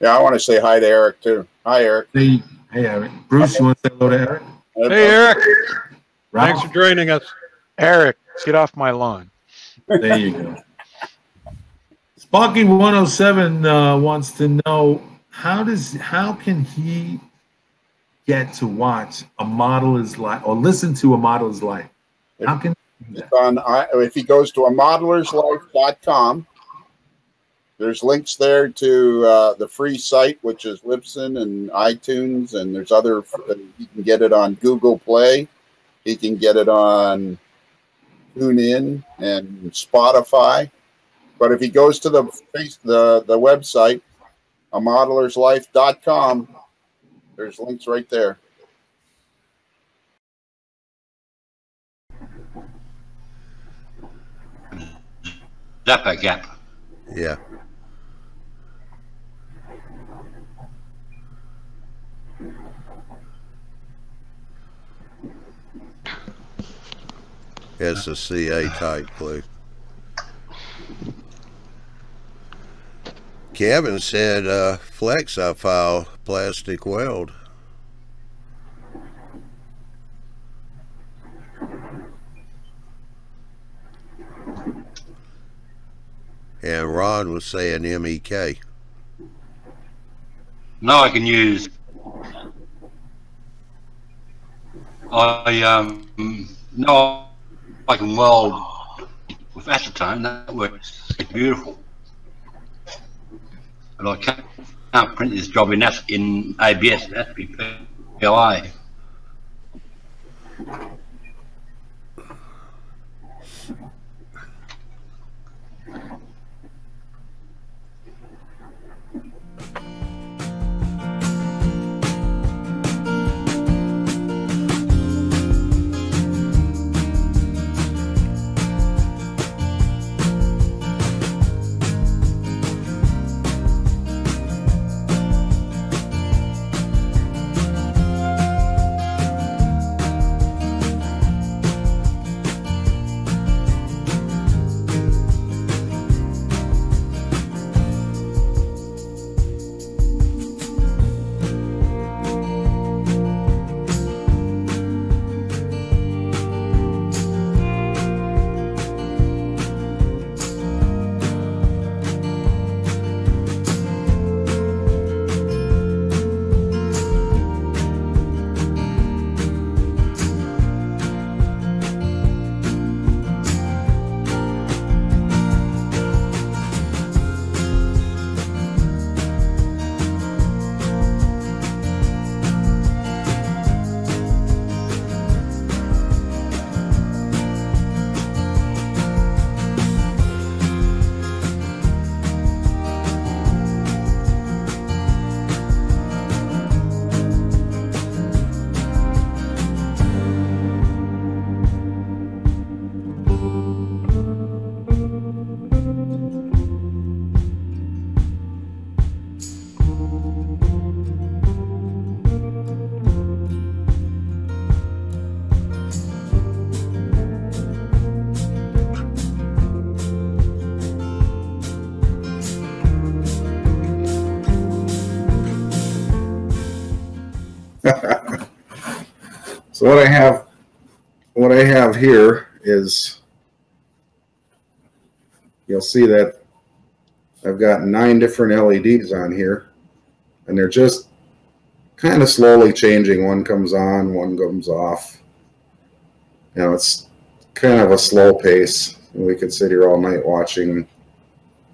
Yeah, I want to say hi to Eric too. Hi, Eric. Hey, Eric. Bruce, you want to say hello to Eric? Hey, Eric. Ralph? Thanks for joining us. Eric, get off my lawn. There you go. Sparky 107 wants to know how can he get to watch A Model Is Life or listen to A Model Is Life? How can if he goes to amodelerslife.com, there's links there to the free site, which is Libsyn and iTunes, and there's other. You can get it on Google Play. He can get it on TuneIn and Spotify. But if he goes to the website, amodelerslife.com, there's links right there. Zappa Gap. Yeah. It's a CA type glue. Kevin said Flex-File plastic weld. And Ron was saying MEK. No, I can use. No, I can weld with acetone. That works. It's beautiful. But I can't print this job in ABS. It has to be PLA. So what I have here is, you'll see that I've got 9 different LEDs on here, and they're just kind of slowly changing. One comes on, one comes off. You know, it's kind of a slow pace. We could sit here all night watching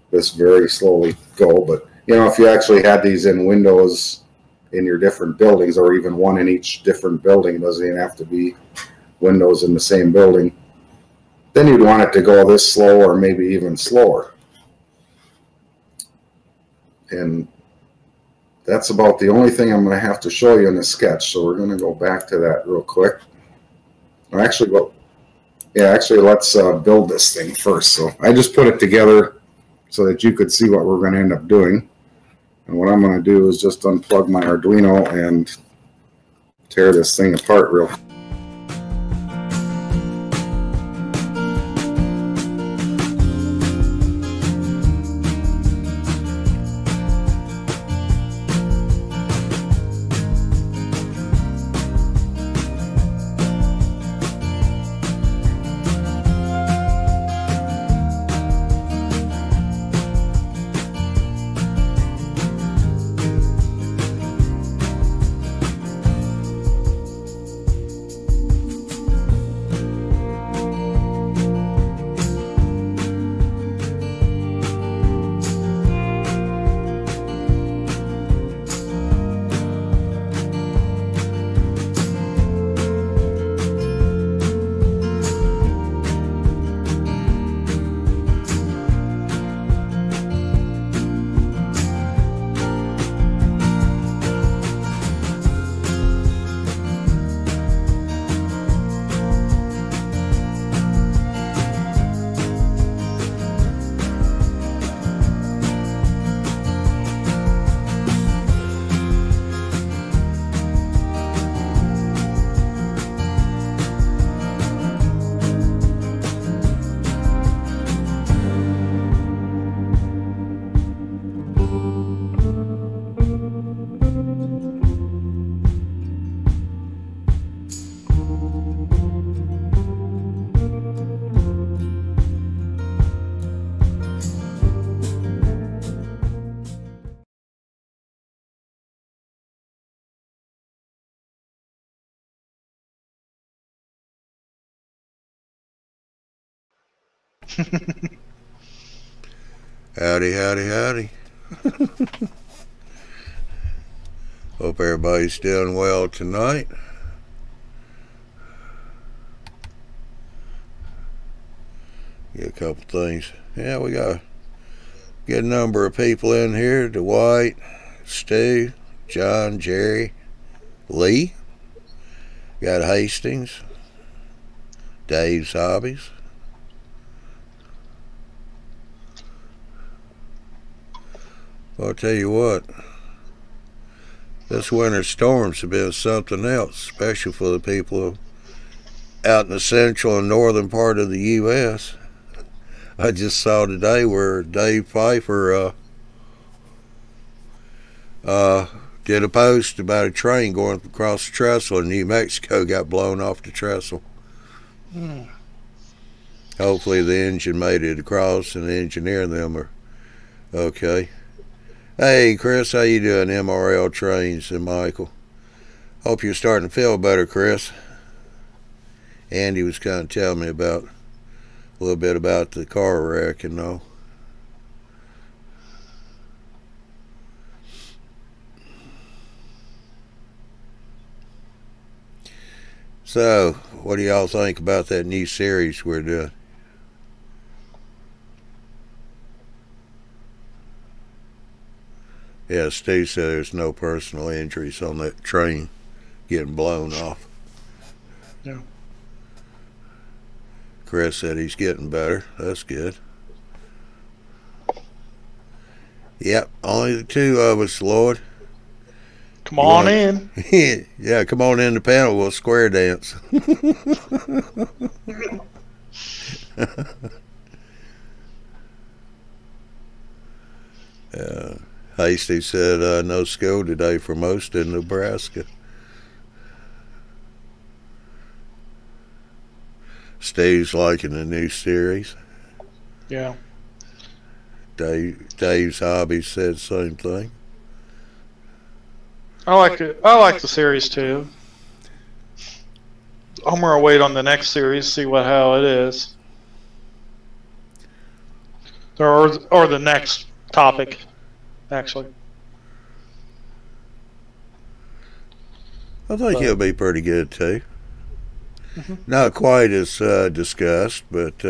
this very slowly go, but you know, if you actually had these in windows in your different buildings, or even one in each different building, it doesn't even have to be windows in the same building, then you'd want it to go this slow or maybe even slower. And that's about the only thing I'm going to have to show you in the sketch. So we're going to go back to that real quick. Actually, let's build this thing first. So I just put it together so that you could see what we're going to end up doing. And what I'm going to do is just unplug my Arduino and tear this thing apart real quick. Howdy, howdy, howdy. Hope everybody's doing well tonight. Get a couple things. Yeah, we got a good number of people in here. Dwight, Stu, John, Jerry, Lee. Got Hastings. Dave's Hobbies. Well, I'll tell you what. This winter storms have been something else, especially for the people out in the central and northern part of the U.S. I just saw today where Dave Pfeiffer did a post about a train going across the trestle in New Mexico got blown off the trestle. Hopefully the engine made it across and the engineer and them are okay. Hey Chris, how you doing? MRL Trains and Michael. Hope you're starting to feel better, Chris. Andy was kind of telling me about a little bit about the car wreck and all. So, what do y'all think about that new series we're doing? Yeah, Steve said there's no personal injuries on that train getting blown off. Yeah. Chris said he's getting better. That's good. Yep, only the two of us, Lord. Come on in. Yeah, come on in the panel. We'll square dance. Hasty said no school today for most in Nebraska. Steve's liking the new series. Yeah. Dave's Hobby said the same thing. I like it. I like the series too. I'm gonna wait on the next series, see how it is, or the next topic, actually. I think it'll be pretty good too. Not quite as discussed, but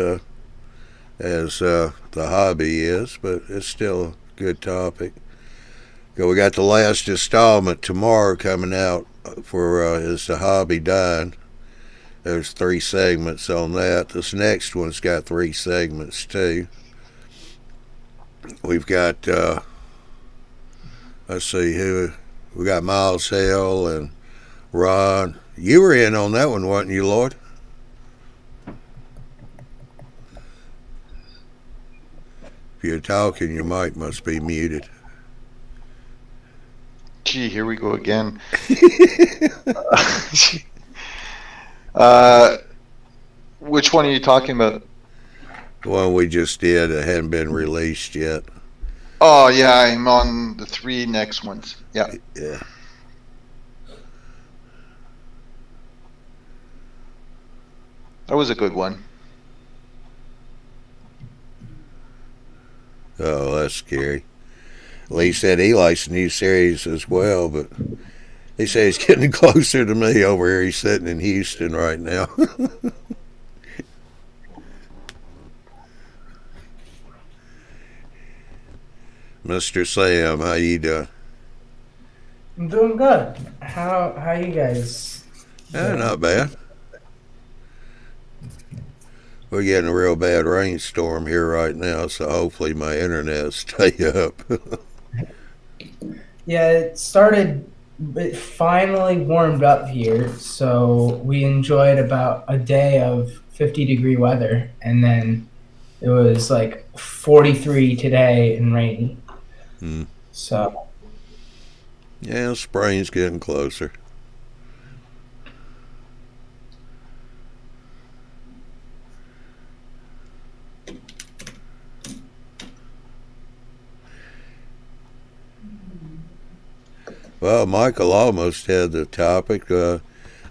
as the hobby is, but it's still a good topic. We got the last installment tomorrow coming out for Is the Hobby Dying? There's 3 segments on that. This next one's got 3 segments too. We've got let's see who we got. Miles Hill and Ron. You were in on that one, weren't you, Lloyd? If you're talking, your mic must be muted. Gee, here we go again. Which one are you talking about? The one we just did that hadn't been released yet. Oh, yeah, I'm on the 3 next ones. Yeah. Yeah. That was a good one. Oh, that's scary. Lee said he likes the new series as well, but he said he's getting closer to me over here. He's sitting in Houston right now. Mr. Sam, how you doing? I'm doing good. How you guys? Not bad. We're getting a real bad rainstorm here right now, so hopefully my internet will stay up. Yeah, it finally warmed up here, so we enjoyed about a day of 50-degree weather, and then it was like 43 today and rainy. So. Yeah, spring's getting closer. Well, Michael almost had the topic. The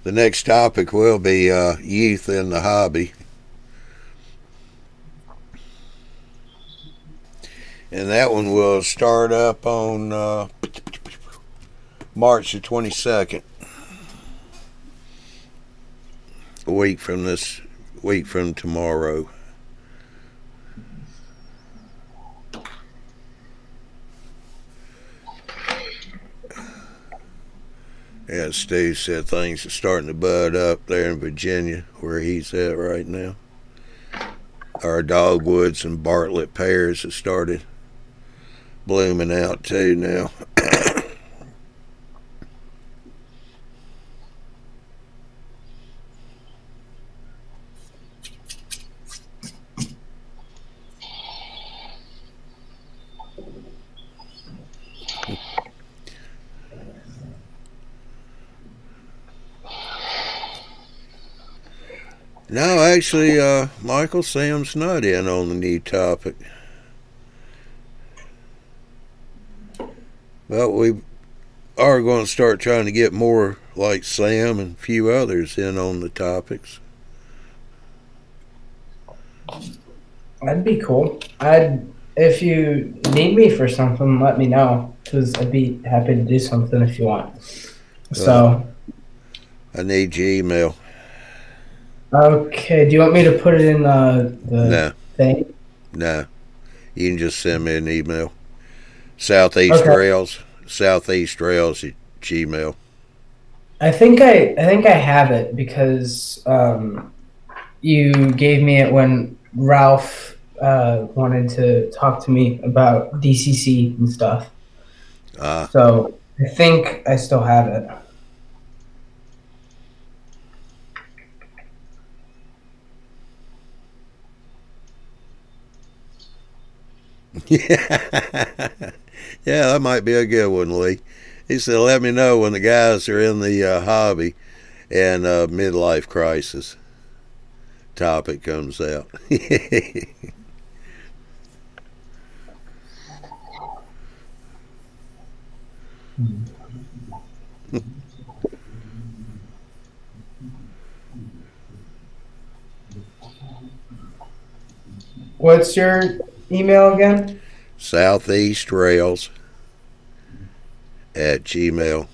next topic will be youth in the hobby. And that one will start up on March the 22nd. A week from tomorrow. Yeah, Steve said things are starting to bud up there in Virginia, where he's at right now. Our dogwoods and Bartlett pears have started blooming out too now. No, actually, Michael, Sam's not in on the new topic. But we are going to start trying to get more like Sam and a few others in on the topics. That'd be cool. If you need me for something, let me know, because I'd be happy to do something if you want. So I need your email. Okay, do you want me to put it in the thing? No. You can just send me an email. Southeast Rails at Gmail. I think I have it because you gave me it when Ralph wanted to talk to me about DCC and stuff. So I think I still have it. Yeah, that might be a good one, Lee. He said, let me know when the guys are in the hobby and midlife crisis topic comes out. What's your email again? Southeast Rails at Gmail.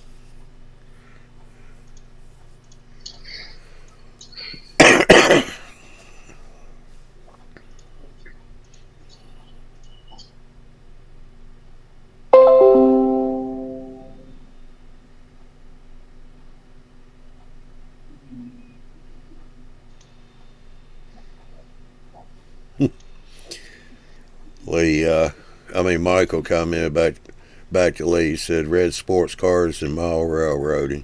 Michael commented back to Lee. He said, red sports cars and mile railroading.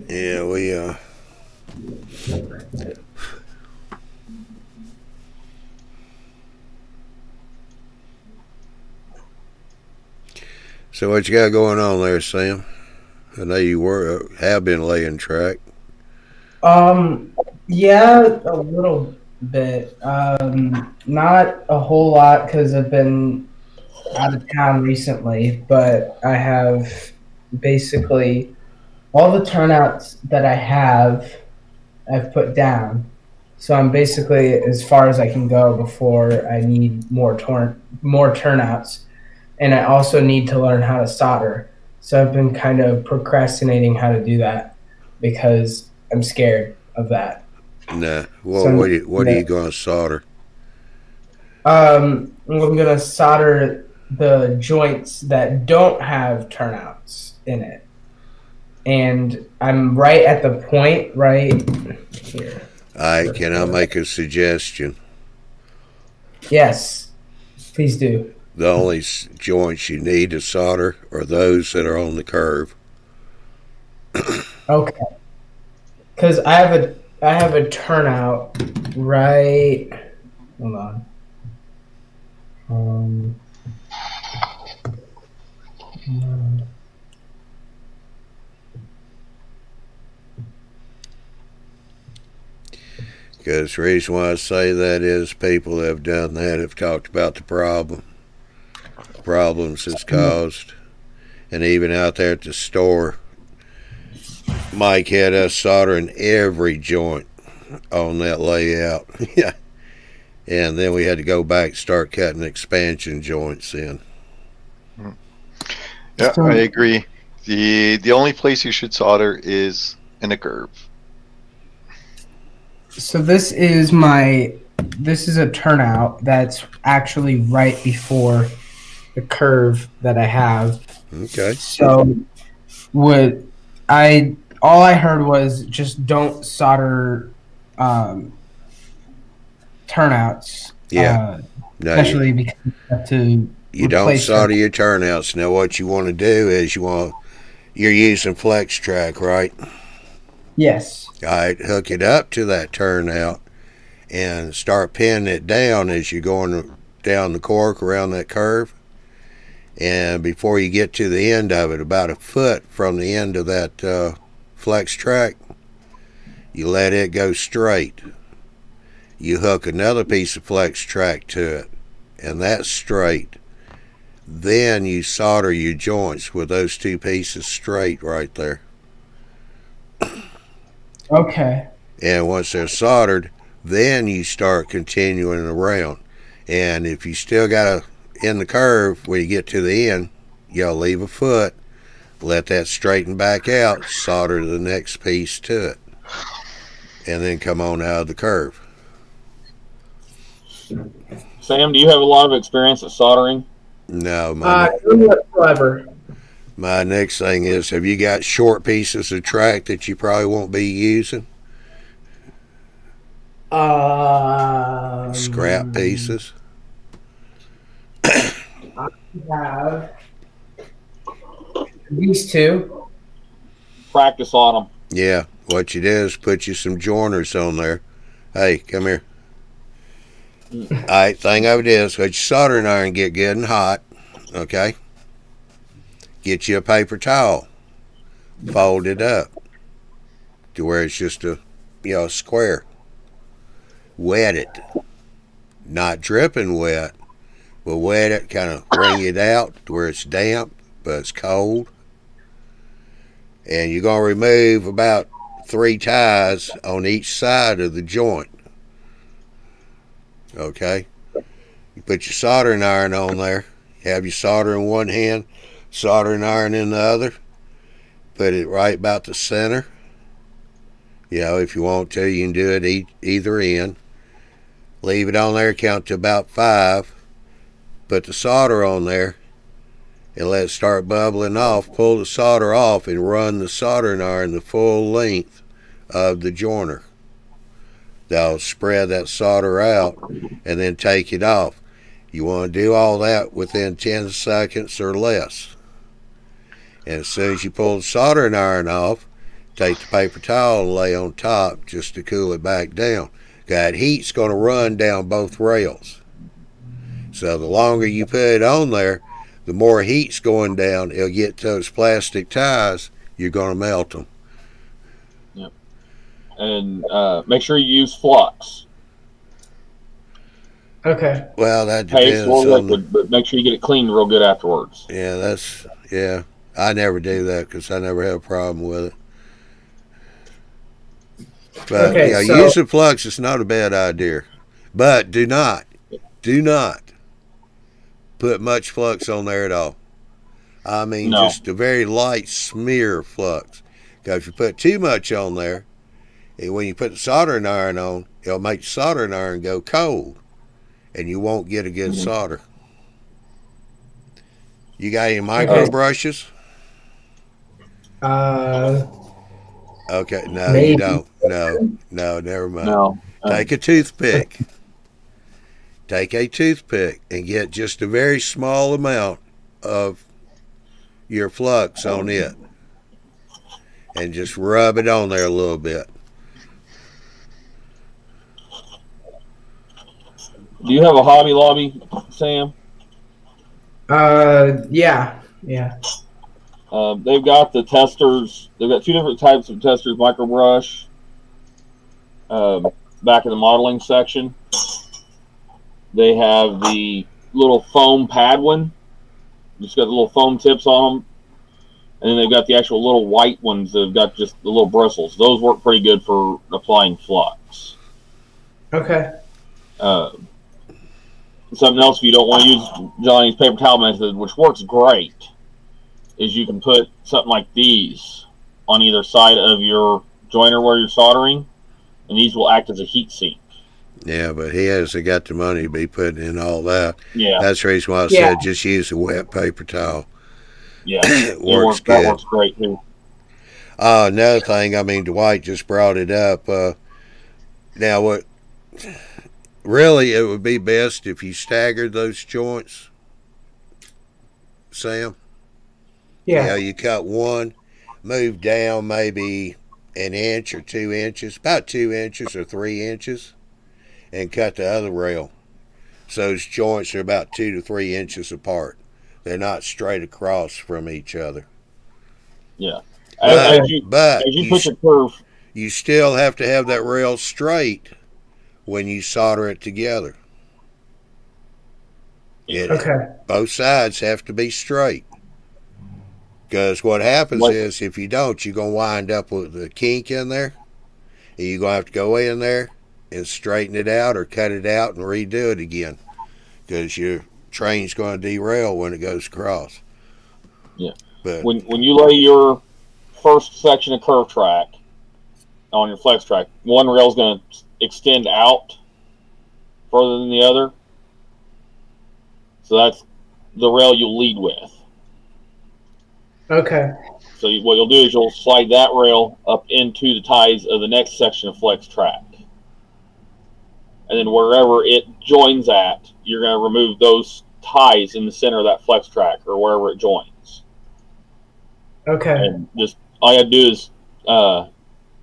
Yeah, So what you got going on there, Sam? I know you have been laying track. Yeah, a little bit. Not a whole lot because I've been out of town recently, but I have basically all the turnouts that I have, I've put down. So I'm basically as far as I can go before I need more turnouts. And I also need to learn how to solder. So I've been kind of procrastinating how to do that because I'm scared of that. Nah. Well, so, what are you going to solder? I'm going to solder the joints that don't have turnouts in it. And I'm right at the point right here. Can I make a suggestion? Yes, please do. The only joints you need to solder are those that are on the curve. Okay. Because I have a turnout right. Hold on. Because the reason why I say that is people that have done that have talked about the problems it's caused. And even out there at the store, Mike had us soldering every joint on that layout. Yeah. And then we had to go back and start cutting expansion joints in. Yeah, I agree. The only place you should solder is in a curve. So this is a turnout that's actually right before the curve that I have. Okay. So all I heard was just don't solder turnouts. Yeah. No, especially because you have to you don't solder your turnouts. Now what you want to do is you're using flex track, right? Yes. All right, hook it up to that turnout and start pinning it down as you're going down the cork around that curve. And before you get to the end of it, about a foot from the end of that flex track, you let it go straight. You hook another piece of flex track to it, and that's straight. Then you solder your joints with those two pieces straight right there. Okay. And once they're soldered, then you start continuing around. And if you still got in the curve, when you get to the end, you'll leave a foot, let that straighten back out, solder the next piece to it, and then come on out of the curve. Sam, do you have a lot of experience at soldering? No, whatsoever. My next thing is, have you got short pieces of track that you probably won't be using? Scrap pieces? I have these two. Practice on them. Yeah, what you do is put you some joiners on there. Hey, come here. Alright, thing of it is, let your soldering iron get good and hot, okay? Get you a paper towel, fold it up to where it's just a square. Wet it, not dripping wet, but wet it, kind of wring it out to where it's damp but it's cold. And you're going to remove about 3 ties on each side of the joint. Okay, you put your soldering iron on there, have your solder in one hand, soldering iron in the other, put it right about the center. If you want to, you can do it either end. Leave it on there, count to about 5, put the solder on there and let it start bubbling off. Pull the solder off and run the soldering iron the full length of the joiner. That'll spread that solder out and then take it off. You want to do all that within 10 seconds or less. And as soon as you pull the soldering iron off, take the paper towel and lay on top just to cool it back down. That heat's going to run down both rails. So the longer you put it on there, the more heat's going down. It'll get to those plastic ties, you're going to melt them. Yep. And make sure you use flux. Okay. Well, that depends or on liquid, but make sure you get it cleaned real good afterwards. Yeah, I never do that because I never have a problem with it. But using flux is not a bad idea. But do not put much flux on there at all. I mean, just a very light smear of flux. Because if you put too much on there, and when you put the soldering iron on, it'll make the soldering iron go cold, and you won't get a good solder. You got any micro brushes? Okay, no, maybe. You don't. No, never mind. No. Take a toothpick. Take a toothpick and get just a very small amount of your flux on it. And just rub it on there a little bit. Do you have a Hobby Lobby, Sam? Yeah. They've got the testers. They've got 2 different types of testers, microbrush. Back in the modeling section, they have the little foam pad one. Just got the little foam tips on them. And then they've got the actual little white ones that have got just the little bristles. Those work pretty good for applying flux. Okay. Something else, if you don't want to use Johnny's paper towel method, which works great, is you can put something like these on either side of your joiner where you're soldering, and these will act as a heat sink. Yeah, but he hasn't got the money to be putting in all that. Yeah. That's the reason why I said just use a wet paper towel. Yeah. It works good. That works great, too. Another thing, I mean, Dwight just brought it up. Now, what really it would be best if you staggered those joints, Sam. Yeah. You know, you cut one, move down maybe an inch or 2 inches, about 2 inches or 3 inches, and cut the other rail. So those joints are about 2 to 3 inches apart. They're not straight across from each other. Yeah. But as you put your curve, you still have to have that rail straight when you solder it together. Okay. Both sides have to be straight. Because what happens is, if you don't, you're going to wind up with a kink in there. And you're going to have to go in there and straighten it out or cut it out and redo it again. Because your train's going to derail when it goes across. Yeah. But when you lay your first section of curve track on your flex track, one rail's going to extend out further than the other. So that's the rail you'll lead with. Okay. So what you'll do is you'll slide that rail up into the ties of the next section of flex track. And then wherever it joins at, you're going to remove those ties in the center of that flex track or wherever it joins. Okay. And just all you have to do is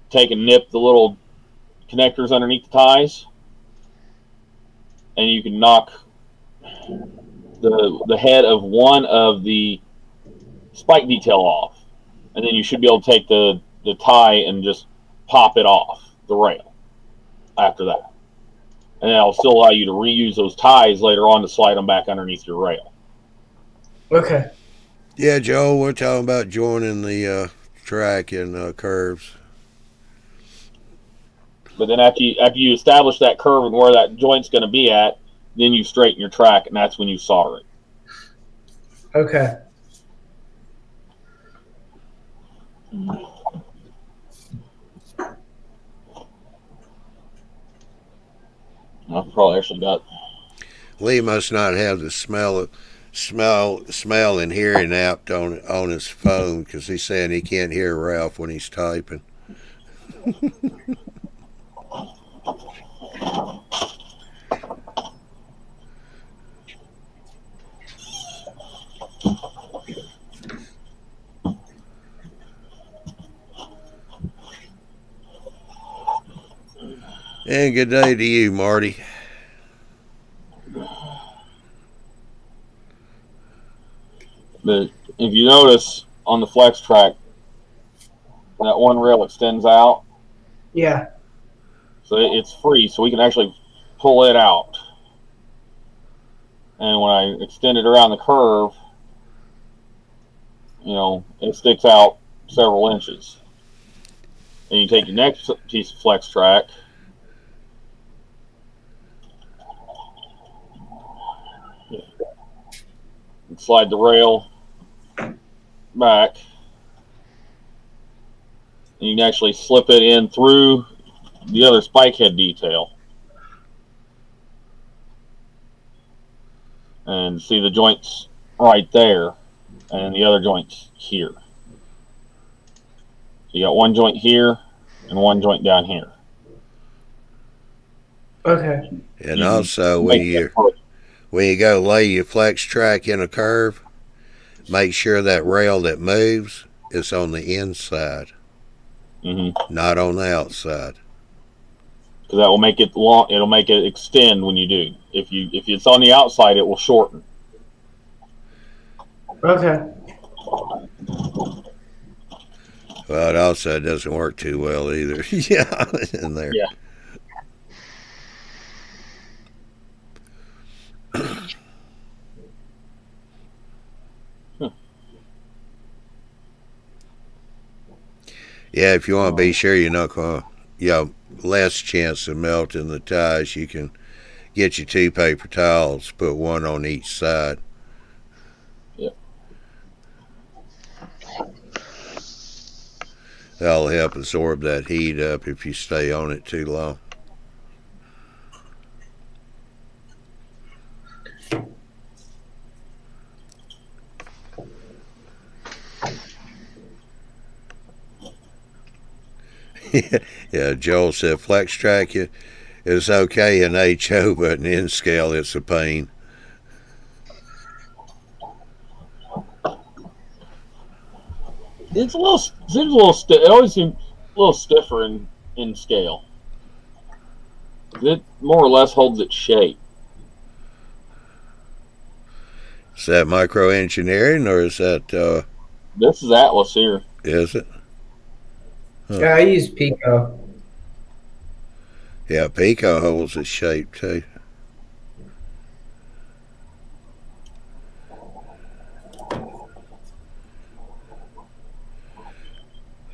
take and nip the little connectors underneath the ties, and you can knock the head of one of the spike detail off, and then you should be able to take the tie and just pop it off the rail after that. And that'll still allow you to reuse those ties later on to slide them back underneath your rail. Okay. yeah, Joe, we're talking about joining the track in curves. But then after you establish that curve and where that joint's going to be at, then you straighten your track, and that's when you solder it. Okay. I've probably actually got. Lee must not have the smell and hearing app on his phone, because he's saying he can't hear Ralph when he's typing. And good day to you, Marty. But if you notice on the flex track, that one rail extends out. Yeah. So it's free, so we can actually pull it out. And when I extend it around the curve, you know, it sticks out several inches. And you take your next piece of flex track, and slide the rail back. And you can actually slip it in through the other spike head detail. And see the joints right there, and the other joints here. So you got one joint here and one joint down here. Okay. And also, when you go lay your flex track in a curve, make sure that rail that moves is on the inside, not on the outside. Because that will make it long. It'll make it extend when you do. If it's on the outside, it will shorten. Okay. Well, it also doesn't work too well either. Yeah, in there. Yeah. Yeah, if you want to be sure you're not going to, less chance of melting the ties, you can get your 2 paper towels, put one on each side. Yep. That'll help absorb that heat up if you stay on it too long. Yeah, Joel said flex track is okay in HO, but in N scale it's a pain. It's a little, it always seems a little stiffer in scale. It more or less holds its shape. Is that micro engineering or is that? This is Atlas here. Is it? Huh. Yeah, I use Pico. Yeah, Pico holds its shape too.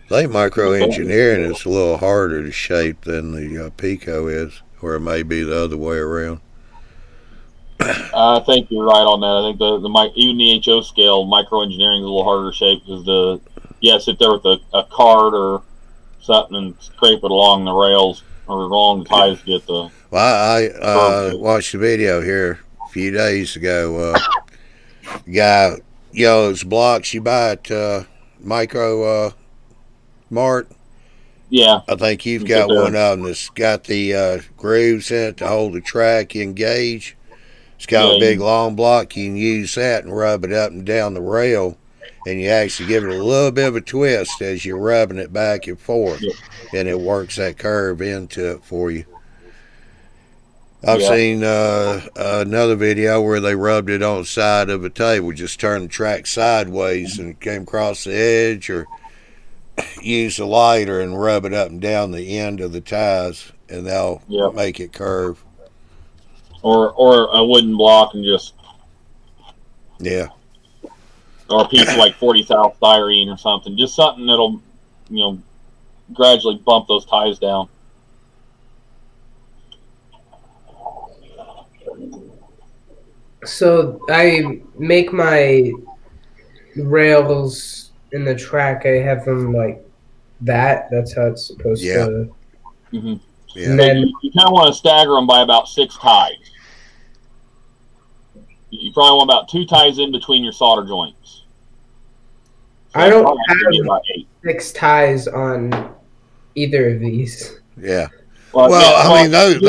I think micro engineering is a little harder to shape than the Pico is, or it may be the other way around. I think you're right on that. I think even the HO scale, micro engineering is a little harder to shape because sit there with a card or something and scrape it along the rails or along the ties to get the. Well, I watched a video here a few days ago. Guy, those blocks you buy at Micro Mart. Yeah, I think you've got one of them that's got the grooves in it to hold the track engage. It's got a big long block. You can use that and rub it up and down the rail, and you actually give it a little bit of a twist as you're rubbing it back and forth, and it works that curve into it for you. I've seen another video where they rubbed it on the side of a table, just turned the track sideways and came across the edge, or use a lighter and rub it up and down the end of the ties, and they'll make it curve. Or a wooden block and just or a piece of like 40 thou styrene or something, just something that'll gradually bump those ties down. So I make my rails in the track. I have them like that. That's how it's supposed to. Mm-hmm. Yeah. And then You kind of want to stagger them by about 6 ties. You probably want about 2 ties in between your solder joints. So I don't have have 6 ties on either of these. Yeah. Well, I mean, those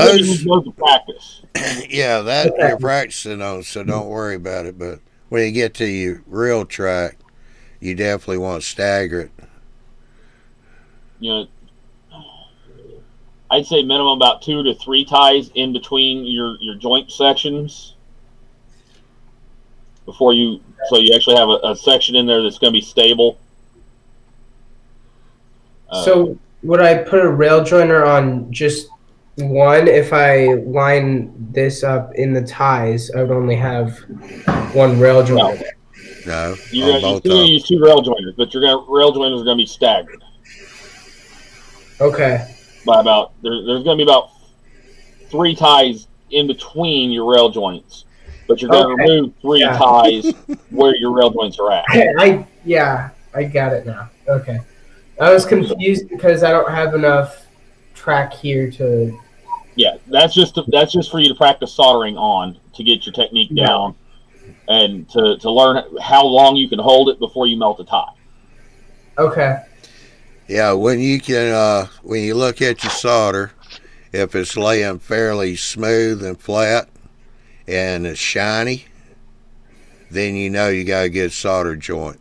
to practice. Yeah, that you're practicing on, so don't worry about it. But when you get to your real track, you definitely want to stagger it. I'd say minimum about 2 to 3 ties in between your joint sections so you actually have a section in there that's going to be stable. So would I put a rail joiner on just one? If I line this up in the ties, I would only have one rail joiner. No, you're going to use 2 rail joiners, but rail joiners are going to be staggered. Okay. By about there's going to be about 3 ties in between your rail joints, but you're going to remove 3 ties where your rail joints are at. I got it now. Okay, I was confused because I don't have enough track here to. Yeah, that's just for you to practice soldering on to get your technique down, and to learn how long you can hold it before you melt a tie. Okay. Yeah, when you look at your solder, if it's laying fairly smooth and flat and it's shiny, then you know you got a good solder joint.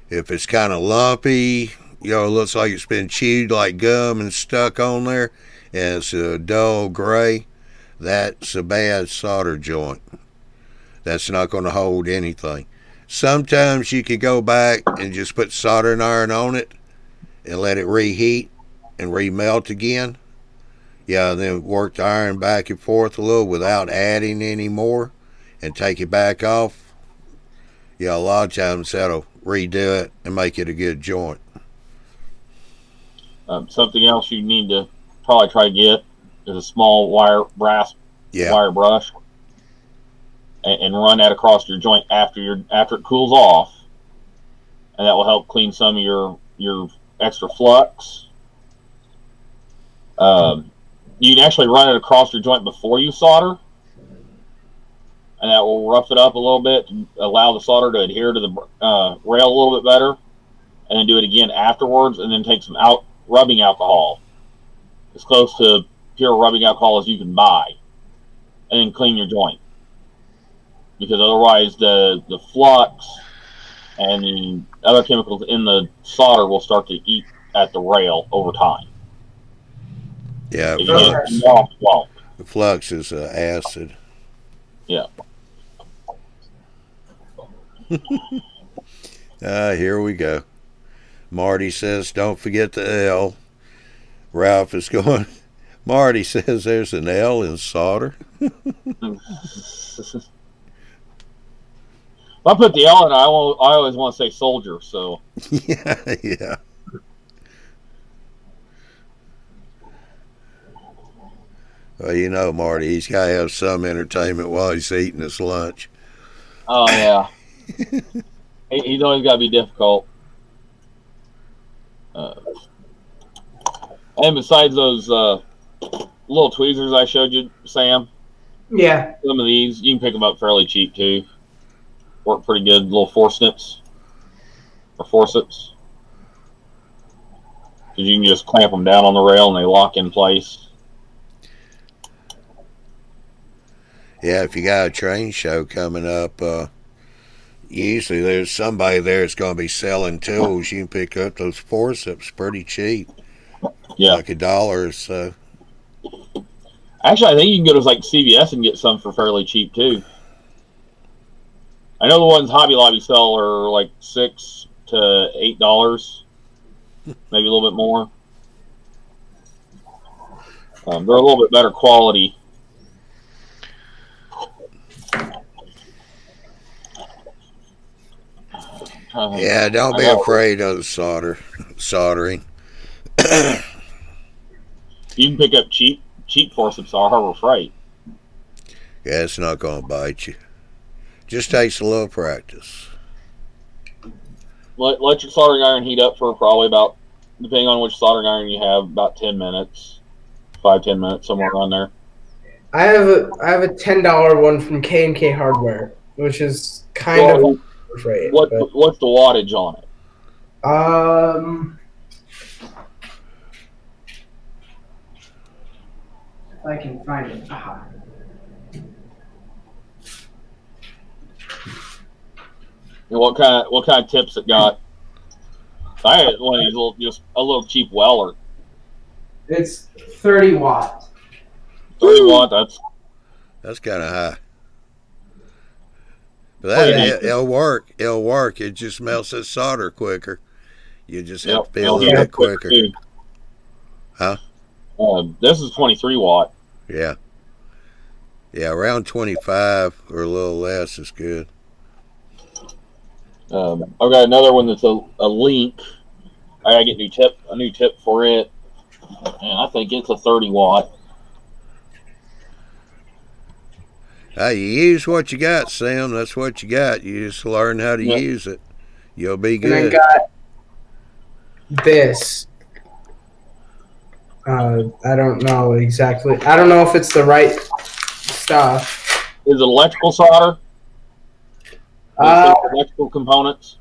If it's kind of lumpy, it looks like it's been chewed like gum and stuck on there, and it's a dull gray, that's a bad solder joint. That's not going to hold anything. Sometimes you could go back and just put soldering iron on it and let it reheat and remelt again. Yeah, then work the iron back and forth a little without adding any more and take it back off. Yeah, a lot of times that'll redo it and make it a good joint. Something else you need to probably try to get is a small brass wire brush, and run that across your joint after it cools off, and that will help clean some of your extra flux. You can actually run it across your joint before you solder, and that will rough it up a little bit to allow the solder to adhere to the rail a little bit better, and then do it again afterwards, and then take some rubbing alcohol, as close to pure rubbing alcohol as you can buy, and then clean your joint, because otherwise the flux and the other chemicals in the solder will start to eat at the rail over time. Yeah, the flux is acid. Yeah. Here we go. Marty says, don't forget the L. Ralph is going, Marty says there's an L in solder. If I put the L in, I always want to say soldier, so. Yeah. Well, you know, Marty, he's got to have some entertainment while he's eating his lunch. Oh, yeah. He's always got to be difficult. And besides those little tweezers I showed you, Sam, Yeah. some of these, you can pick them up fairly cheap, too. Work pretty good. Little forceps. Because you can just clamp them down on the rail and they lock in place. Yeah, if you got a train show coming up, usually there's somebody there that's going to be selling tools. You can pick up those forceps pretty cheap. Yeah. Like $1 or so. Actually, I think you can go to like CVS and get some for fairly cheap, too. I know the ones Hobby Lobby sell are like $6 to $8, maybe a little bit more. They're a little bit better quality. Yeah, don't be afraid of the soldering. You can pick up cheap forceps are Harbor Freight. Yeah, it's not going to bite you. Just takes a little practice. Let your soldering iron heat up for probably about, depending on which soldering iron you have, about 10 minutes. 5-10 minutes, somewhere around there. I have a $10 one from K&K Hardware, which is kind of afraid. What's the wattage on it? If I can find it. And what kind of tips it got? I had one of these just a little cheap Weller. It's 30 watt. 30 watt. That's kind of high. But it'll work. It'll work. It just melts that solder quicker. You just have to be a little bit quicker. Too. Huh? This is 23 watt. Yeah. Yeah, around 25 or a little less is good. I've got another one that's a link. I gotta get a new tip for it, and I think it's a 30 watt. Hey, you use what you got, Sam. That's what you got. You just learn how to use it. You'll be good. And I got this. I don't know exactly. I don't know if it's the right stuff. Is it electrical solder? Electrical components?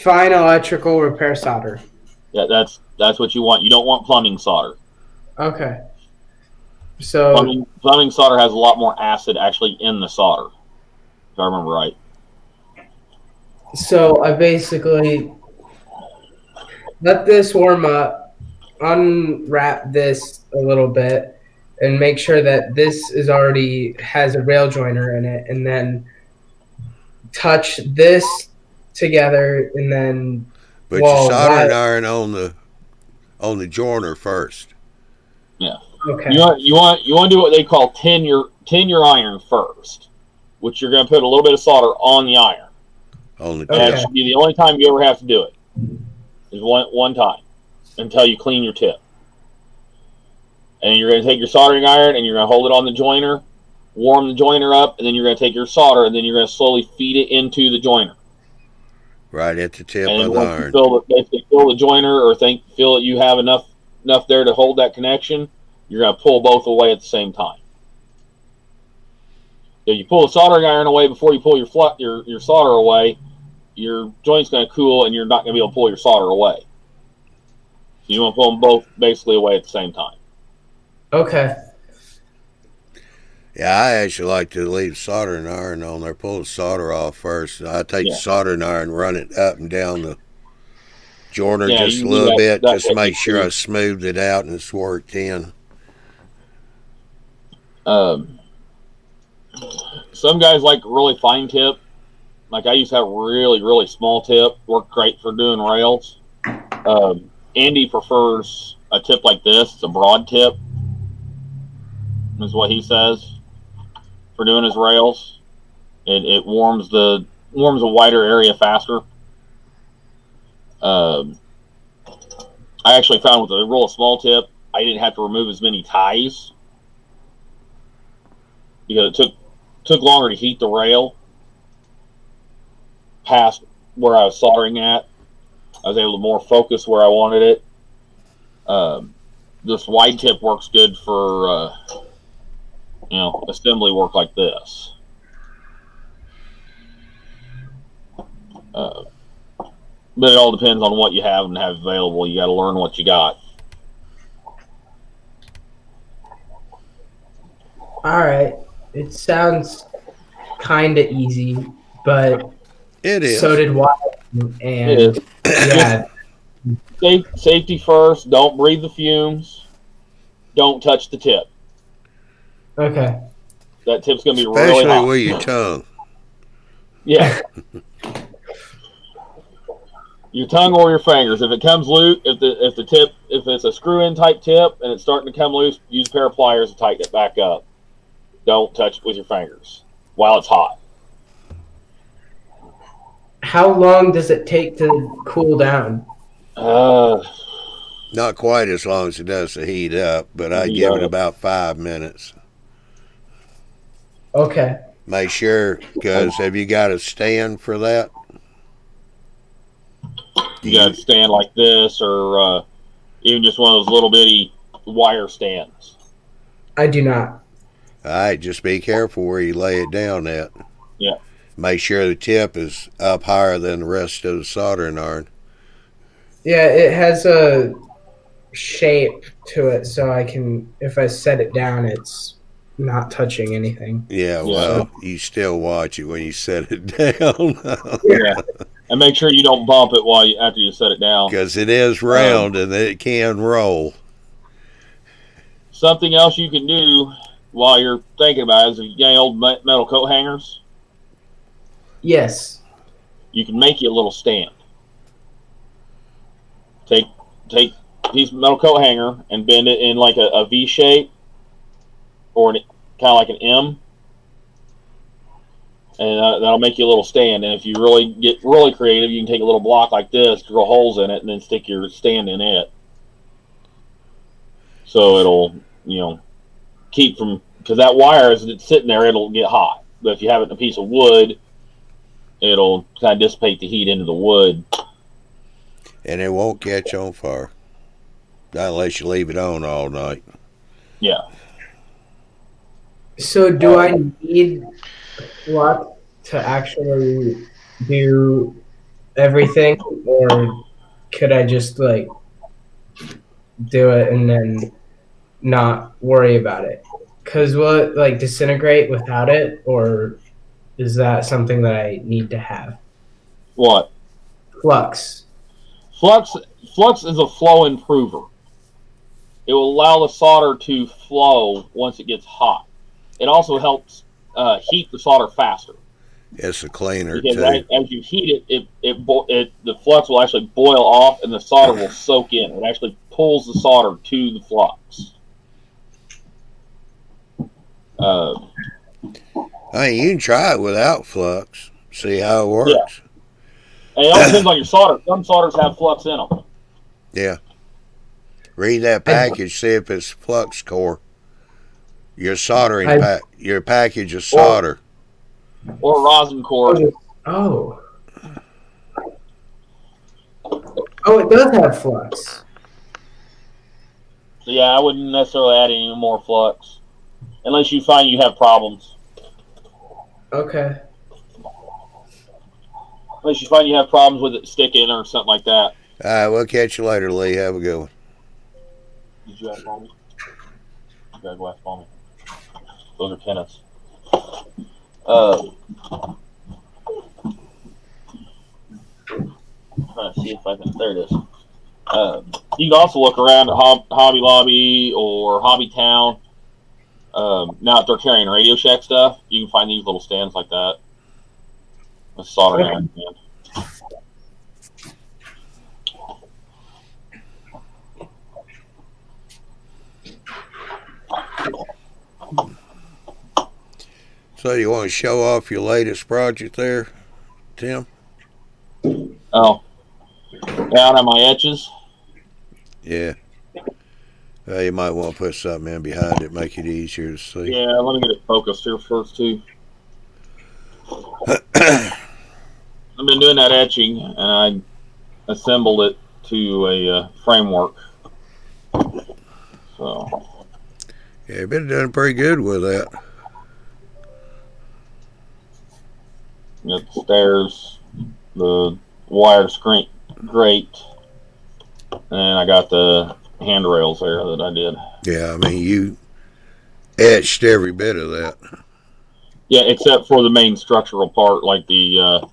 Fine electrical repair solder. Yeah, that's what you want. You don't want plumbing solder. Okay. So plumbing solder has a lot more acid actually in the solder, if I remember right. So I basically let this warm up, unwrap this a little bit, and make sure that this is already has a rail joiner in it, and then touch this together and then. But Well, your soldering that- iron on the joiner first. Yeah. Okay. You want to do what they call tin your iron first, which you're going to put a little bit of solder on the iron. On the And that Okay. should be the only time you ever have to do it. Is one time until you clean your tip. And you're going to take your soldering iron and you're going to hold it on the joiner, warm the joiner up, and then you're going to take your solder and then you're going to slowly feed it into the joiner. Right at the tip And of the once iron. you fill the joiner or feel that you have enough there to hold that connection, you're going to pull both away at the same time. If you pull the soldering iron away before you pull your solder away, your joint's going to cool and you're not going to be able to pull your solder away. So you want to pull them both basically away at the same time. Okay. Yeah, I actually like to leave soldering iron on there, pull the solder off first. I take the soldering iron, run it up and down the joiner just a little bit, just to make sure I smoothed it out and it's worked in. Some guys like really fine tip. Like I used to have really, really small tip. Worked great for doing rails. Andy prefers a tip like this. It's a broad tip. Is what he says for doing his rails. It warms a wider area faster. I actually found with a real small tip, I didn't have to remove as many ties because it took longer to heat the rail past where I was soldering at. I was able to more focus where I wanted it. This wide tip works good for assembly work like this. But it all depends on what you have and have available. You got to learn what you got. All right. It sounds kind of easy, but It is. so did Wyatt. And It is. yeah, Safety first. Don't breathe the fumes. Don't touch the tip. okay. That tip's going to be Especially really hot. with your tongue. Yeah. Your tongue or your fingers. If it comes loose, if it's a screw-in type tip and it's starting to come loose, use a pair of pliers to tighten it back up. Don't touch it with your fingers while it's hot. How long does it take to cool down? Not quite as long as it does to heat up, but I You give got it it. about 5 minutes. Okay. Make sure, because have you got a stand for that? You got to stand like this or even just one of those little bitty wire stands. I do not. All right, just be careful where you lay it down at. Yeah. Make sure the tip is up higher than the rest of the soldering iron. Yeah, it has a shape to it, so I can, if I set it down, it's not touching anything. Yeah, well, you still watch it when you set it down. Yeah. And make sure you don't bump it after you set it down. Because it is round and it can roll. Something else you can do while you're thinking about it is if you got any old metal coat hangers, Yes. you can make you a little stand. Take a piece of metal coat hanger and bend it in like a V shape or kind of like an M. And that'll make you a little stand. And if you really get really creative, you can take a little block like this, drill holes in it, and then stick your stand in it. So it'll, keep from, because that wire, as it's sitting there, it'll get hot. But if you have it in a piece of wood, it'll kind of dissipate the heat into the wood. And it won't catch on fire. Not unless you leave it on all night. Yeah. So do I need flux to actually do everything, or could I just do it and then not worry about it? Because will it disintegrate without it, or is that something that I need to have? What? Flux. Flux is a flow improver. It will allow the solder to flow once it gets hot. It also helps heat the solder faster. It's a cleaner because too. as you heat it, the flux will actually boil off and the solder will soak in. It actually pulls the solder to the flux. I mean, you can try it without flux, see how it works. Yeah. And it all depends on your solder. Some solders have flux in them. Yeah. Read that package, see if it's flux core. Your soldering your package of solder. Or rosin core. Oh. Oh, it does have flux. So yeah, I wouldn't necessarily add any more flux. Unless you find you have problems. Okay. Unless you find you have problems with it sticking or something like that. All right, we'll catch you later, Lee. Have a good one. Did you ask for me? You gotta go ask for me. Those are tennis. Trying to see if I can. There it is. You can also look around at Hobby Lobby or Hobby Town. Now if they're carrying Radio Shack stuff, you can find these little stands like that. A soldering iron stand. So you want to show off your latest project there, Tim? Oh. Yeah, I have my etches. Yeah. You might want to put something in behind it, make it easier to see. Yeah, let me get it focused here first, too. I've been doing that etching, and I assembled it to a framework. So. Yeah, you've been doing pretty good with that. Got the stairs, the wire screen grate, and I got the handrails there that I did. Yeah, I mean, you etched every bit of that. Yeah, except for the main structural part, like the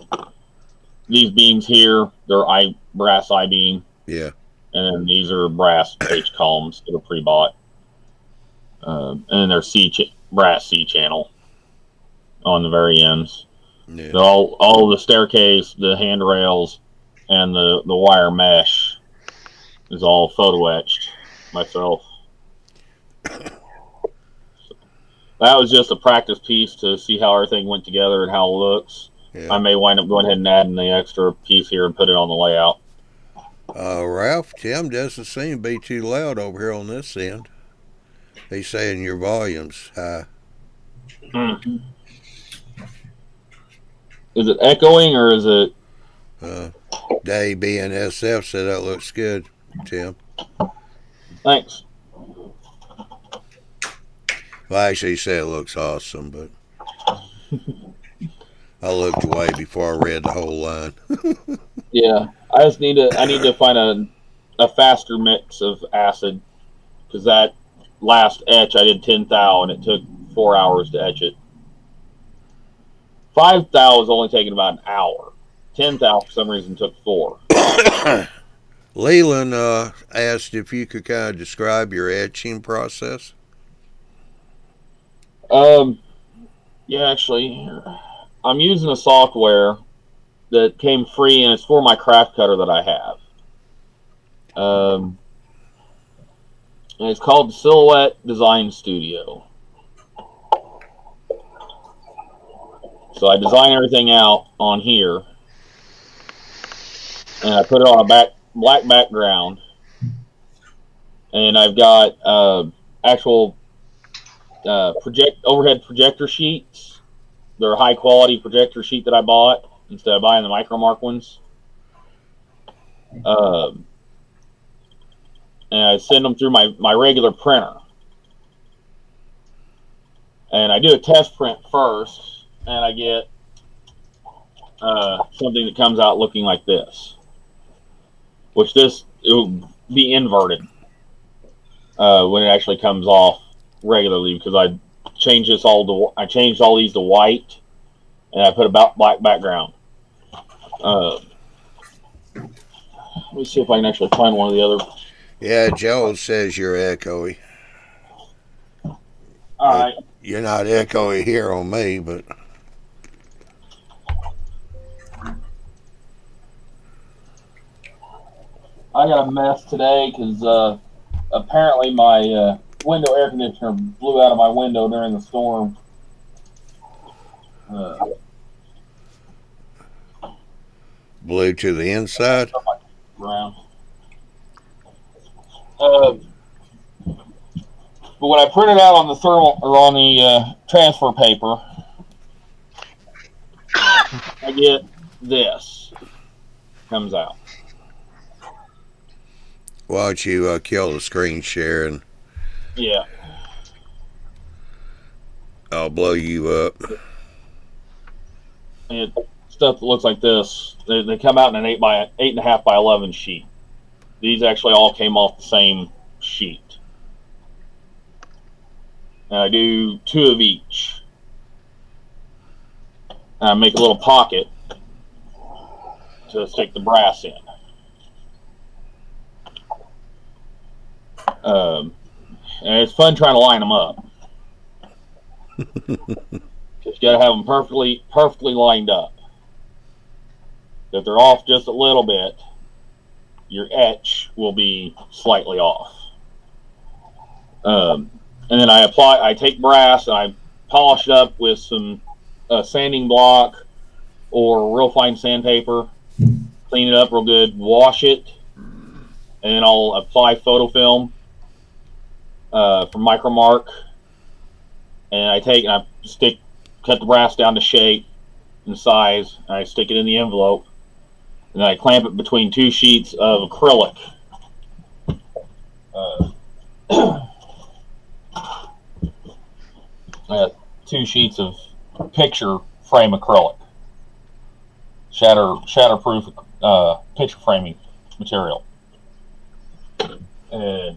these beams here, they're brass I-beam. Yeah. And then these are brass H columns that are pre-bought. And then there's brass C-channel on the very ends. Yeah. So all the staircase, the handrails, and the wire mesh is all photo etched myself. So that was just a practice piece to see how everything went together and how it looks. Yeah. I may wind up going ahead and adding the extra piece here and put it on the layout. Ralph, Tim doesn't seem to be too loud over here on this end. He's saying your volume's high. Is it echoing or is it? Dave BNSF said that looks good, Tim. Thanks. Well, actually, he said it looks awesome, but I looked away before I read the whole line. Yeah, I need to find a faster mix of acid, because that last etch I did 10 thou and it took 4 hours to etch it. 5 thou was only taking about an hour. 10 thou for some reason took 4. Leland asked if you could kind of describe your etching process. Yeah, actually, I'm using a software that came free, and it's for my craft cutter that I have. And it's called Silhouette Design Studio. So I design everything out on here, and I put it on a black background, and I've got actual overhead projector sheets. They're a high quality projector sheet that I bought instead of buying the Micromark ones. And I send them through my regular printer. And I do a test print first, and I get something that comes out looking like this. Which it will be inverted when it actually comes off regularly, because I changed all these to white, and I put a black background. Let me see if I can actually find one of the other. Yeah, Joe says you're echoey. All right. You're not echoey here on me, but I got a mess today because apparently my window air conditioner blew out of my window during the storm. Blew to the inside. Around. But when I print it out on the thermal or on the transfer paper, I get this comes out. Why don't you kill the screen share and Yeah. I'll blow you up. And stuff that looks like this. They come out in an 8.5 by 11 sheet. These actually all came off the same sheet. And I do 2 of each. And I make a little pocket to stick the brass in. And it's fun trying to line them up. Just got to have them perfectly lined up. If they're off just a little bit, your etch will be slightly off. And then I take brass and I polish it up with some sanding block or real fine sandpaper. Clean it up real good, wash it, and then I'll apply photo film from Micromark. And I take and I cut the brass down to shape and size, and I stick it in the envelope. And then I clamp it between 2 sheets of acrylic. 2 sheets of picture frame acrylic. Shatterproof picture framing material. And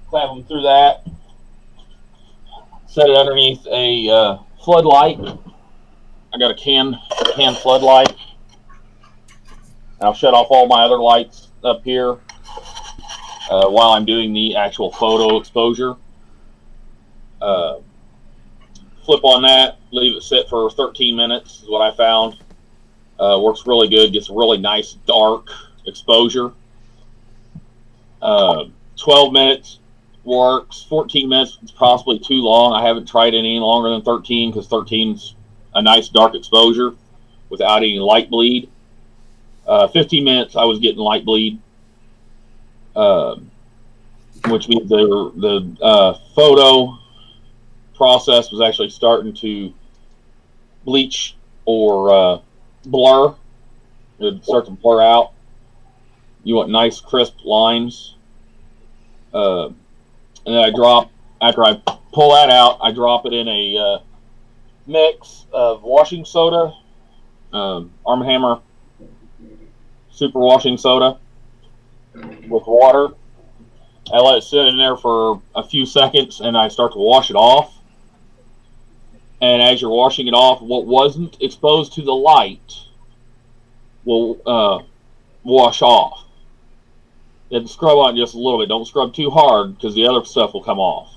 clamp them through that. Set it underneath a floodlight. I got a can floodlight. I'll shut off all my other lights up here while I'm doing the actual photo exposure. Flip on that, leave it sit for 13 minutes is what I found. Works really good, gets a really nice dark exposure. 12 minutes works. 14 minutes is possibly too long. I haven't tried any longer than 13 because 13's a nice dark exposure without any light bleed. 15 minutes I was getting light bleed, which means the photo process was actually starting to bleach or blur. It would start to blur out. You want nice crisp lines. And then after I pull that out, I drop it in a mix of washing soda, Arm & Hammer super washing soda with water. I let it sit in there for a few seconds and I start to wash it off. And as you're washing it off, what wasn't exposed to the light will wash off. And scrub on just a little bit. Don't scrub too hard because the other stuff will come off.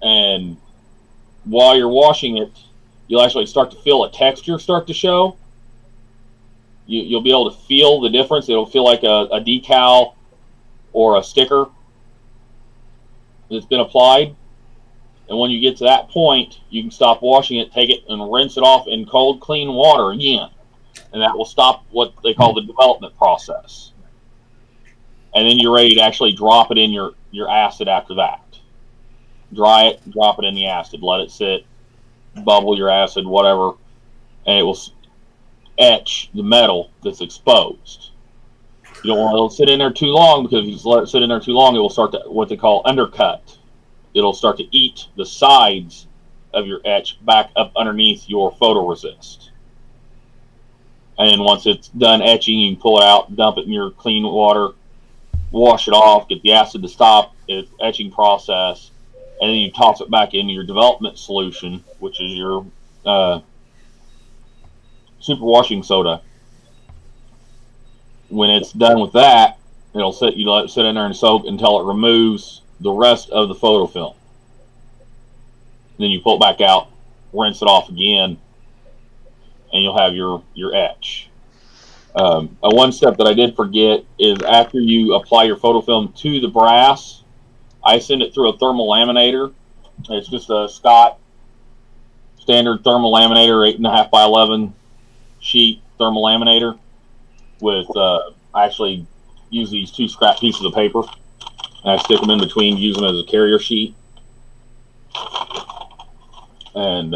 And while you're washing it, you'll actually start to feel a texture start to show. You'll be able to feel the difference. It'll feel like a decal or a sticker that's been applied. And when you get to that point, you can stop washing it, take it, and rinse it off in cold, clean water again. And that will stop what they call the development process. And then you're ready to actually drop it in your acid after that. Dry it, drop it in the acid, let it sit, bubble your acid, whatever, and it will etch the metal that's exposed. You don't want to let it sit in there too long, because if you let it sit in there too long, it will start to what they call undercut. It'll start to eat the sides of your etch back up underneath your photoresist. And then once it's done etching, you can pull it out, dump it in your clean water, wash it off, get the acid to stop its etching process, and then you toss it back into your development solution, which is your super washing soda. When it's done with that, it'll sit. You let it sit in there and soak until it removes the rest of the photo film. Then you pull it back out, rinse it off again, and you'll have your etch. One step that I did forget is after you apply your photofilm to the brass, I send it through a thermal laminator. It's just a Scott standard thermal laminator, 8.5 by 11 sheet thermal laminator. With I actually use these 2 scrap pieces of paper, and I stick them in between, use them as a carrier sheet, and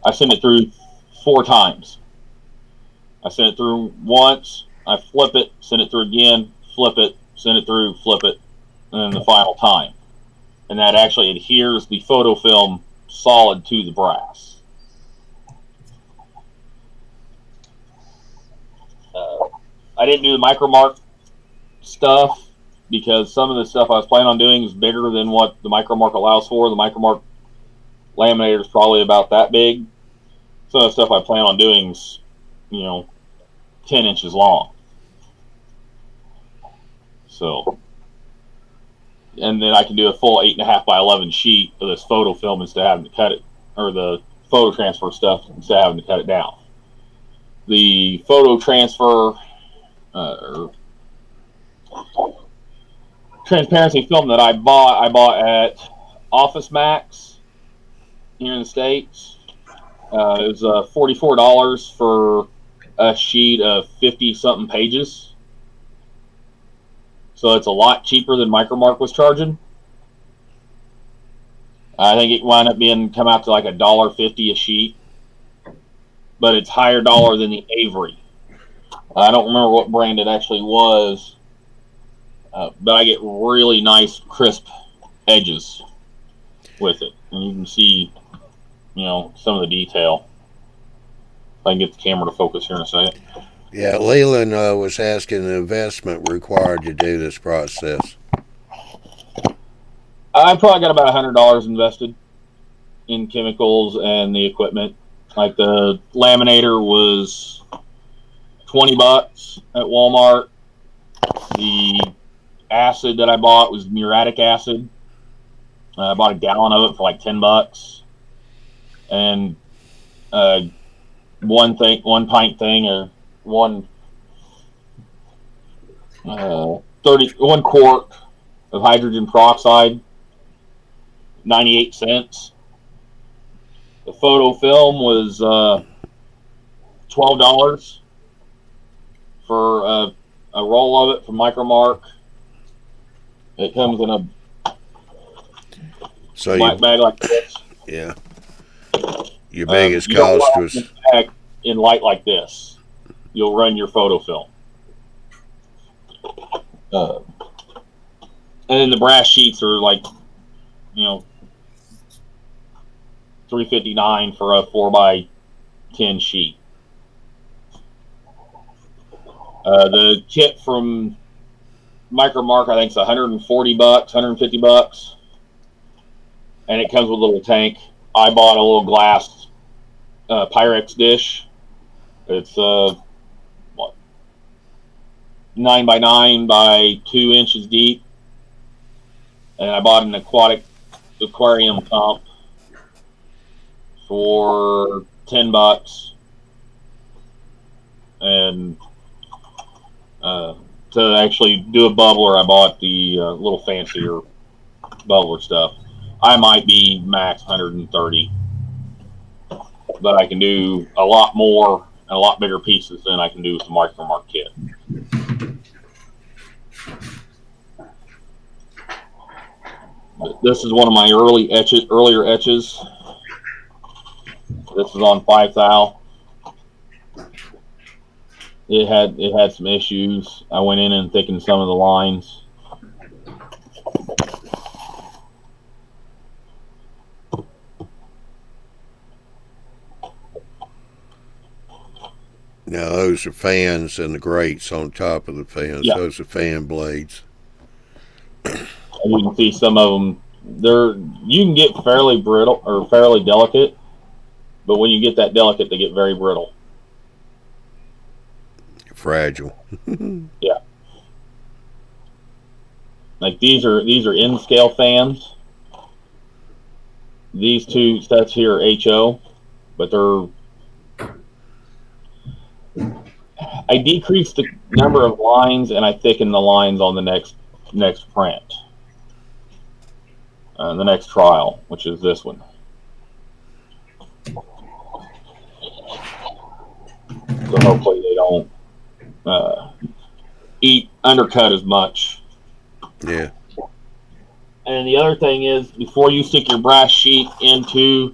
I send it through 4 times. I send it through once, I flip it, send it through again, flip it, send it through, flip it, and then the final time. And that actually adheres the photofilm solid to the brass. I didn't do the micromark stuff because some of the stuff I was planning on doing is bigger than what the micromark allows for. The micromark laminator is probably about that big. Some of the stuff I plan on doing is, 10 inches long. So, and then I can do a full 8.5 by 11 sheet of this photo film instead of having to cut it, or the photo transfer stuff instead of having to cut it down. The photo transfer or transparency film that I bought at Office Max here in the States. It was $44 for a sheet of 50-something pages. So it's a lot cheaper than Micromark was charging. I think it wound up come out to like $1.50 a sheet. But it's higher dollar than the Avery. I don't remember what brand it actually was. But I get really nice, crisp edges with it. And you can see, some of the detail. If I can get the camera to focus here in a second. Yeah, Leland was asking the investment required to do this process. I probably got about $100 invested in chemicals and the equipment. Like the laminator was $20 at Walmart. The acid that I bought was muriatic acid. I bought a gallon of it for like $10. And one pint thing, or one quart of hydrogen peroxide, 98 cents. The photo film was $12 for a roll of it from Micromark. It comes in a black bag like this. Yeah. Your biggest cost was in light like this. You'll run your photo film. And then the brass sheets are like, $3.59 for a 4x10 sheet. The kit from Micromark, I think, is $140, $150, and it comes with a little tank. I bought a little glass Pyrex dish. It's 9 by 9 by 2 inches deep, and I bought an aquarium pump for $10, and to actually do a bubbler, I bought the little fancier bubbler stuff. I might be max 130, but I can do a lot more and a lot bigger pieces than I can do with the Micromark kit. This is one of my earlier etches. This is on 5 thou. It had some issues. I went in and thickened some of the lines. Now those are fans and the grates on top of the fans. Yeah. Those are fan blades. You can see some of them. You can get fairly brittle or fairly delicate, but when you get that delicate, they get very brittle. Fragile. Yeah. Like these are N scale fans. These two sets here are HO, but I decreased the number of lines and I thickened the lines on the next print. The next trial, which is this one. So hopefully they don't undercut as much. Yeah. And the other thing is, before you stick your brass sheet into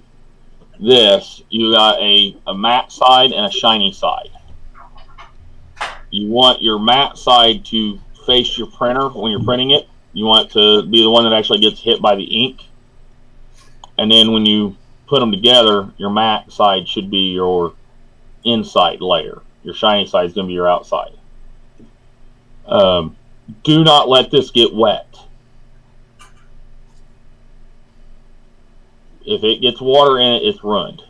this, you got a matte side and a shiny side. You want your matte side to face your printer when you're printing it. You want it to be the one that actually gets hit by the ink. And then when you put them together, your matte side should be your inside layer. Your shiny side is going to be your outside. Do not let this get wet. If it gets water in it, it's ruined.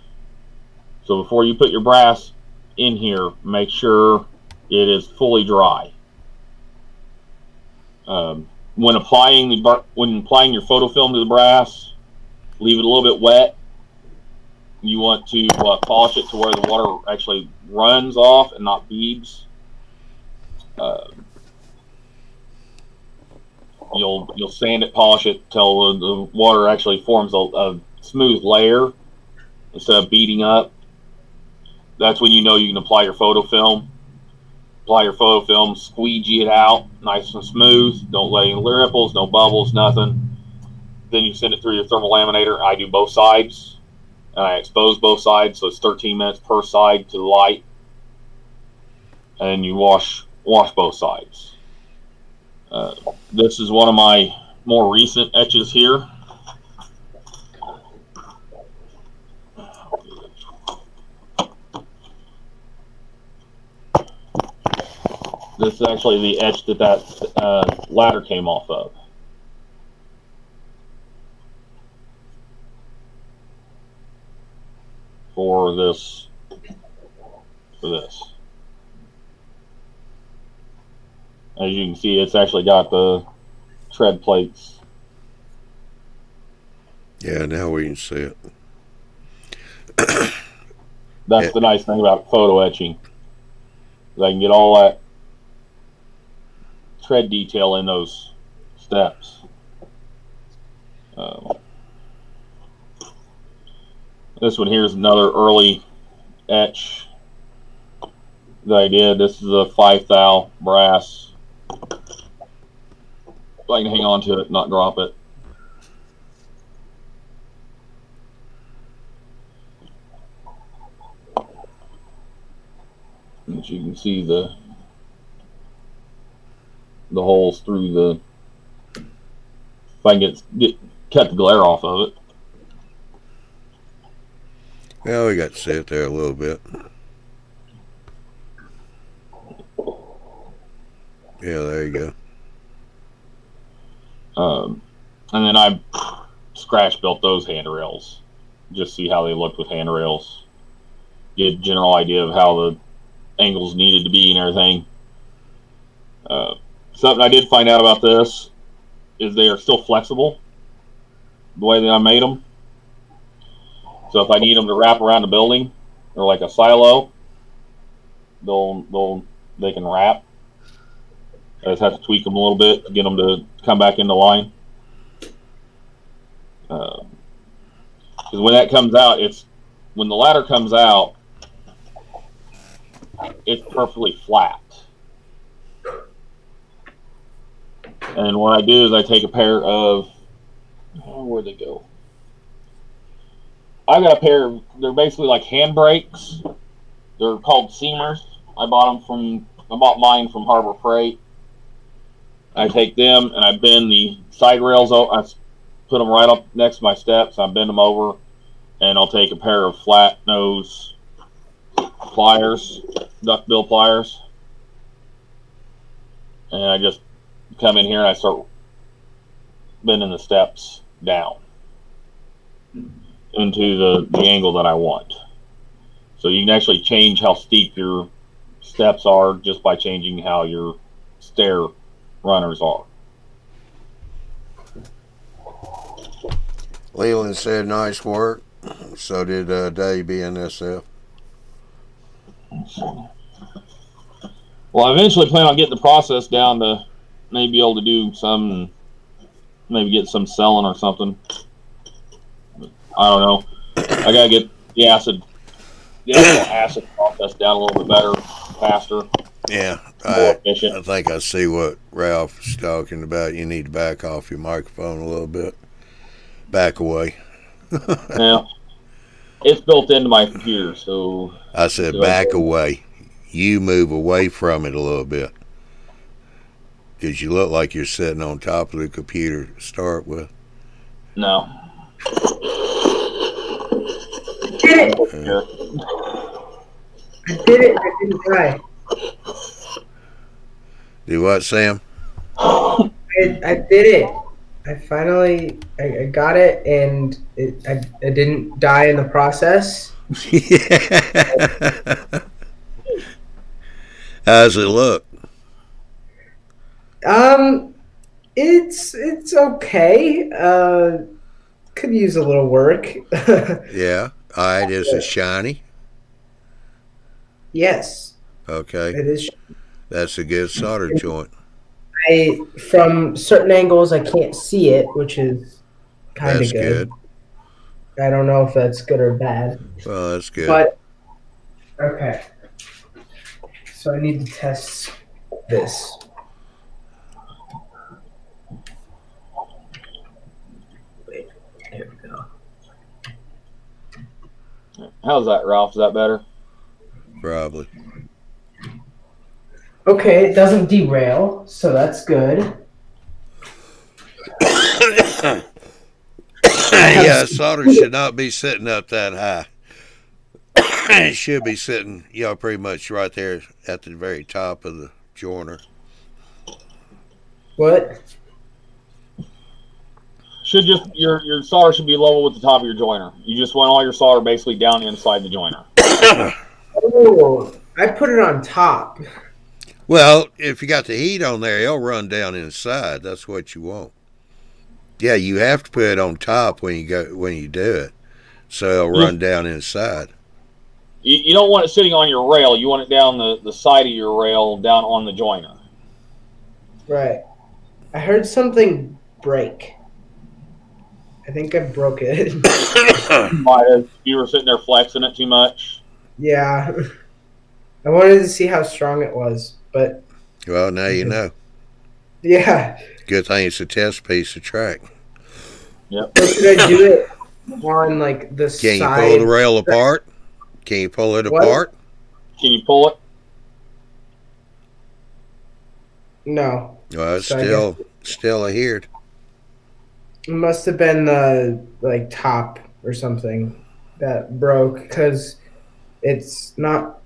So before you put your brass in here, make sure it is fully dry. When applying your photo film to the brass, leave it a little bit wet. You want to polish it to where the water actually runs off and not beads. You'll sand it, polish it till the water actually forms a smooth layer instead of beading up. That's when you know you can apply your photo film. Apply your photo film, squeegee it out nice and smooth. Don't let any ripples, no bubbles, nothing. Then you send it through your thermal laminator. I do both sides, and I expose both sides, so it's 13 minutes per side to the light. And you wash both sides. This is one of my more recent etches here. This is actually the etch that ladder came off of. For this. As you can see, it's actually got the tread plates. Yeah, now we can see it. That's the nice thing about photo etching. I can get all that tread detail in those steps. This one here is another early etch that I did. This is a 5 thou brass. If I can hang on to it, not drop it. As you can see the holes through the. If I can cut the glare off of it. Well, we got to sit there a little bit. Yeah, there you go. And then I scratch built those handrails. Just see how they looked with handrails. Get a general idea of how the angles needed to be and everything. Something I did find out about this is they are still flexible the way that I made them. So if I need them to wrap around a building or like a silo, they can wrap. I just have to tweak them a little bit to get them to come back into line. Because when that comes out, when the ladder comes out, it's perfectly flat. And what I do is I take a pair of, where'd they go? I got a pair of, they're basically like handbrakes. They're called seamers. I bought mine from Harbor Freight. I take them and I bend the side rails over. I put them right up next to my steps. I bend them over, and I'll take a pair of flat nose pliers, duckbill pliers, and I just come in here and I start bending the steps down into the angle that I want. So you can actually change how steep your steps are just by changing how your stair runners are. Leland said nice work. So did Dave BNSF. Well, I eventually plan on getting the process down to maybe be able to do some, maybe get some selling or something. I don't know. I gotta get the actual acid process down a little bit better, faster. Yeah, more efficient. I think I see what Ralph's talking about. You need to back off your microphone a little bit. Back away. Yeah. It's built into my computer, so... I said back away. You move away from it a little bit. Because you look like you're sitting on top of the computer to start with. No. I did it. I didn't die. Do what, Sam? I did it. I finally I got it, and I didn't die in the process. How's it look? It's okay. Could use a little work. Yeah. All right. Is it shiny? Yes. Okay. It is. That's a good solder joint. From certain angles, I can't see it, which is kind of good. I don't know if that's good or bad. Well, that's good. But okay. So I need to test this. Wait, here we go. How's that, Ralph? Is that better? Probably. Okay, it doesn't derail, so that's good. Yeah, solder should not be sitting up that high. It should be sitting, pretty much right there at the very top of the joiner. What? Should just your solder should be level with the top of your joiner. You just want all your solder basically down inside the joiner. Oh, I put it on top. Well, if you got the heat on there, it'll run down inside. That's what you want. Yeah, you have to put it on top when you do it, so it'll run down inside. You don't want it sitting on your rail. You want it down the side of your rail, down on the joiner. Right. I heard something break. I think I broke it. Might have. You were sitting there flexing it too much. Yeah. I wanted to see how strong it was, but... Well, now you know. Yeah. Good thing it's a test piece of track. Yep. So should I do it on, like, the side? Can you pull the rail apart? Can you pull it apart? Can you pull it? No. Well, it's So still adhered. It must have been the, like, top or something that broke, because it's not...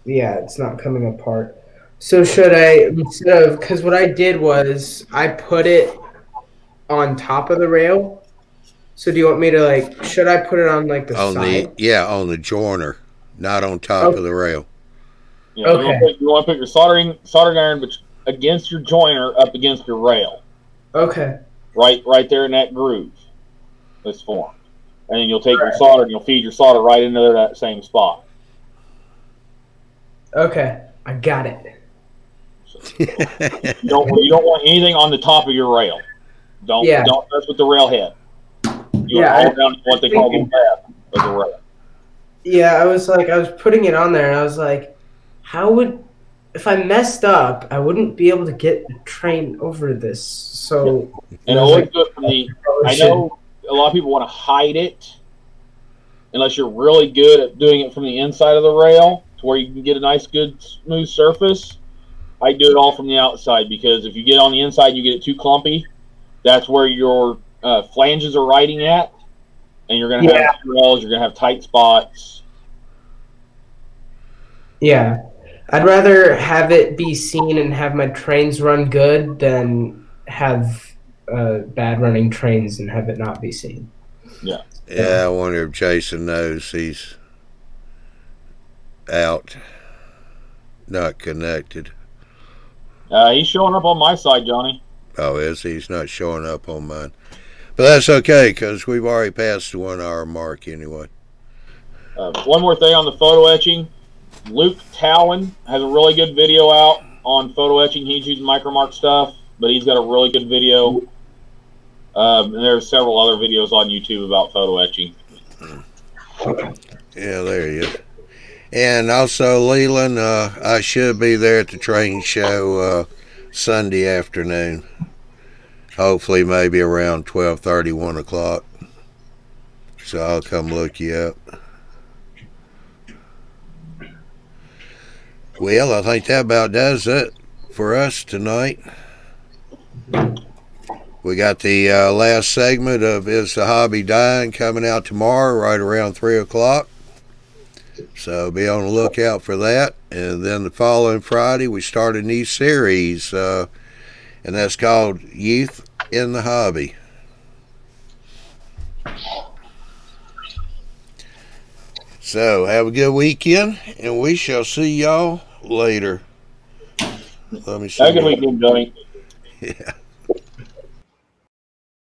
Yeah, it's not coming apart. So should I, instead of, because what I did was I put it on top of the rail. So do you want me to, like, should I put it on, like, the side? On the joiner, not on top of the rail. Yeah, okay. You want to put your soldering iron against your joiner up against your rail. Okay. Right there in that groove that's formed. And then you'll take your solder and you'll feed your solder right into that same spot. Okay, I got it. You don't want anything on the top of your rail. Don't mess with the rail head. You want all down what they call the web of the rail. Yeah, I was putting it on there, and I was like, if I messed up, I wouldn't be able to get the train over this. So, and always do it from I know a lot of people want to hide it, unless you're really good at doing it from the inside of the rail, to where you can get a nice, good, smooth surface. I do it all from the outside, because if you get on the inside and you get it too clumpy, that's where your flanges are riding at, and you're going to have rails, you're going to have tight spots. Yeah. I'd rather have it be seen and have my trains run good than have bad running trains and have it not be seen. Yeah. Yeah, I wonder if Jason knows he's out, not connected. He's showing up on my side, Johnny. Oh, is he? He's not showing up on mine. But that's okay because we've already passed the 1 hour mark anyway. One more thing on the photo etching. Luke Talon has a really good video out on photo etching. He's using Micromark stuff, but he's got a really good video. And there's several other videos on YouTube about photo etching. Yeah, there you go. And also, Leland, I should be there at the train show Sunday afternoon. Hopefully, maybe around 12:30, 1 o'clock. So I'll come look you up. Well, I think that about does it for us tonight. We got the last segment of Is the Hobby Dying coming out tomorrow right around 3 o'clock. So be on the lookout for that. And then the following Friday, we start a new series, and that's called Youth in the Hobby. So have a good weekend, and we shall see y'all later. Let me see. Have a good weekend, Johnny. Yeah.